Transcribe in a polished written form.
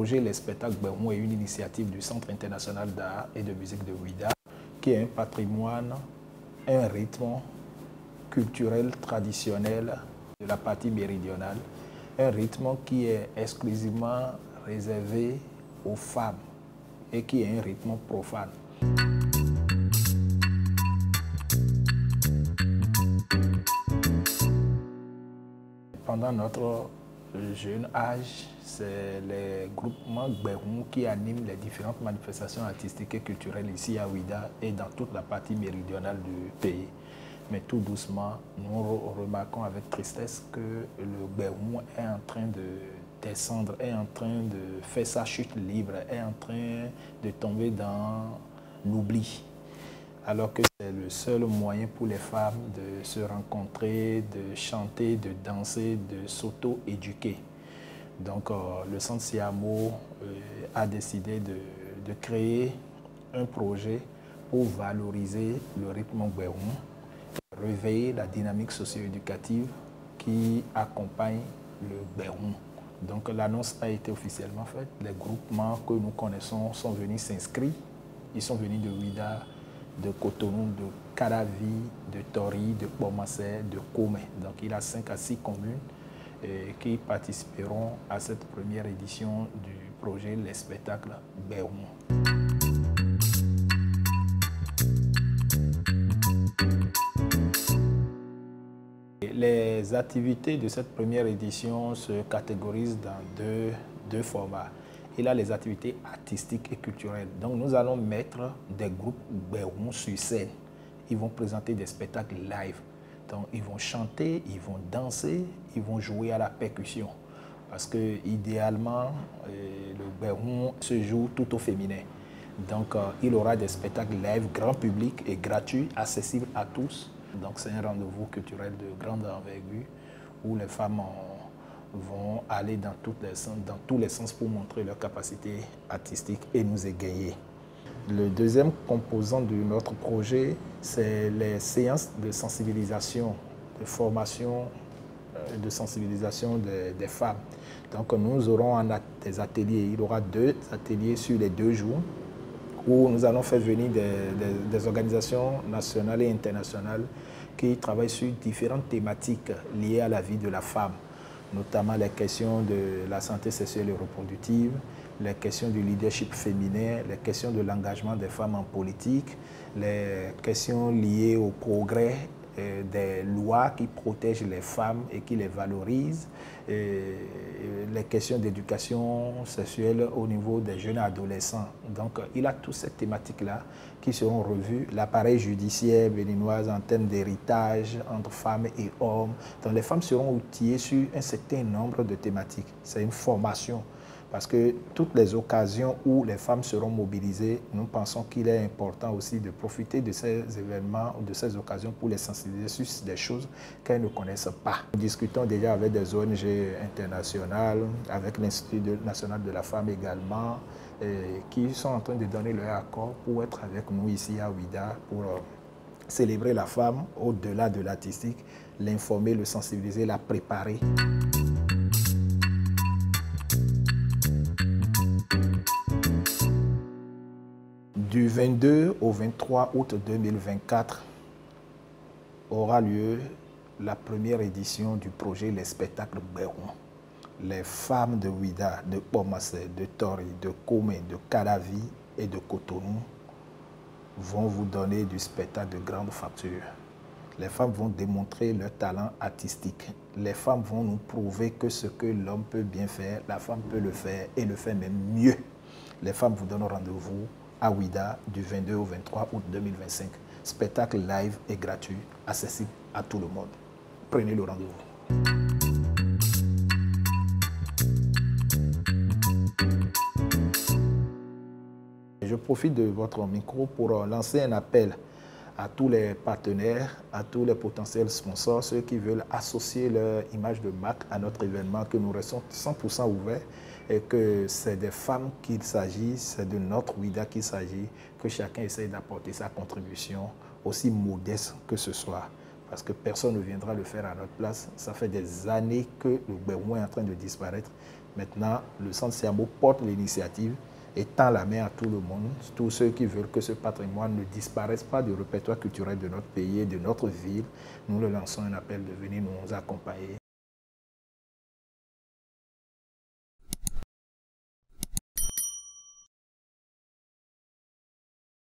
projet Les Spectacles Bermou est une initiative du Centre international d'art et de musique de Ouidah, qui est un patrimoine, un rythme culturel traditionnel de la partie méridionale, un rythme qui est exclusivement réservé aux femmes et qui est un rythme profane. Pendant notre jeune âge, c'est les groupements Gbérou qui animent les différentes manifestations artistiques et culturelles ici à Ouidah et dans toute la partie méridionale du pays. Mais tout doucement, nous remarquons avec tristesse que le Gbérou est en train de descendre, est en train de faire sa chute libre, est en train de tomber dans l'oubli. Alors que c'est le seul moyen pour les femmes de se rencontrer, de chanter, de danser, de s'auto-éduquer. Donc le Centre Siamo a décidé de créer un projet pour valoriser le rythme Gbérou, réveiller la dynamique socio-éducative qui accompagne le Gbérou. Donc l'annonce a été officiellement faite. Les groupements que nous connaissons sont venus s'inscrire. Ils sont venus de Ouidah, de Cotonou, de Caravi, de Tori, de Pomassé, de Komé. Donc il y a 5 à 6 communes qui participeront à cette première édition du projet Les Spectacles Bermou. Les activités de cette première édition se catégorisent dans deux formats. Il y a les activités artistiques et culturelles. Donc nous allons mettre des groupes Bermou sur scène. Ils vont présenter des spectacles live. Donc ils vont chanter, ils vont danser, ils vont jouer à la percussion. Parce que idéalement, le Bermou se joue tout au féminin. Donc il aura des spectacles live, grand public et gratuits, accessibles à tous. Donc c'est un rendez-vous culturel de grande envergure où les femmes vont aller dans tous les sens pour montrer leur capacité artistique et nous égayer. Le deuxième composant de notre projet, c'est les séances de sensibilisation, de formation, de sensibilisation des femmes. Donc nous aurons des ateliers, il y aura 2 ateliers sur les 2 jours où nous allons faire venir des organisations nationales et internationales qui travaillent sur différentes thématiques liées à la vie de la femme, notamment les questions de la santé sexuelle et reproductive, les questions du leadership féminin, les questions de l'engagement des femmes en politique, les questions liées au progrès des lois qui protègent les femmes et qui les valorisent, les questions d'éducation sexuelle au niveau des jeunes adolescents. Donc il y a toutes ces thématiques-là qui seront revues. L'appareil judiciaire béninois en termes d'héritage entre femmes et hommes. Donc les femmes seront outillées sur un certain nombre de thématiques. C'est une formation. Parce que toutes les occasions où les femmes seront mobilisées, nous pensons qu'il est important aussi de profiter de ces événements ou de ces occasions pour les sensibiliser sur des choses qu'elles ne connaissent pas. Nous discutons déjà avec des ONG internationales, avec l'Institut national de la femme également, qui sont en train de donner leur accord pour être avec nous ici à Ouidah pour célébrer la femme au-delà de l'artistique, l'informer, le sensibiliser, la préparer. Du 22 au 23 août 2024 aura lieu la première édition du projet Les Spectacles Bermou. Les femmes de Ouidah, de Pomassé, de Tori, de Komé, de Caravi et de Cotonou vont vous donner du spectacle de grande facture. Les femmes vont démontrer leur talent artistique. Les femmes vont nous prouver que ce que l'homme peut bien faire, la femme peut le faire et le fait même mieux. Les femmes vous donnent rendez-vous à Ouidah du 22 au 23 août 2025. Spectacle live et gratuit, accessible à tout le monde. Prenez le rendez-vous. Je profite de votre micro pour lancer un appel à tous les partenaires, à tous les potentiels sponsors, ceux qui veulent associer leur image de marque à notre événement, que nous restons 100% ouverts et que c'est des femmes qu'il s'agit, c'est de notre Ouidah qu'il s'agit, que chacun essaye d'apporter sa contribution, aussi modeste que ce soit. parce que personne ne viendra le faire à notre place. Ça fait des années que le Gbèrouin est en train de disparaître. Maintenant, le Centre Siamo porte l'initiative et tend la main à tout le monde, tous ceux qui veulent que ce patrimoine ne disparaisse pas du répertoire culturel de notre pays et de notre ville. Nous leur lançons un appel de venir nous accompagner.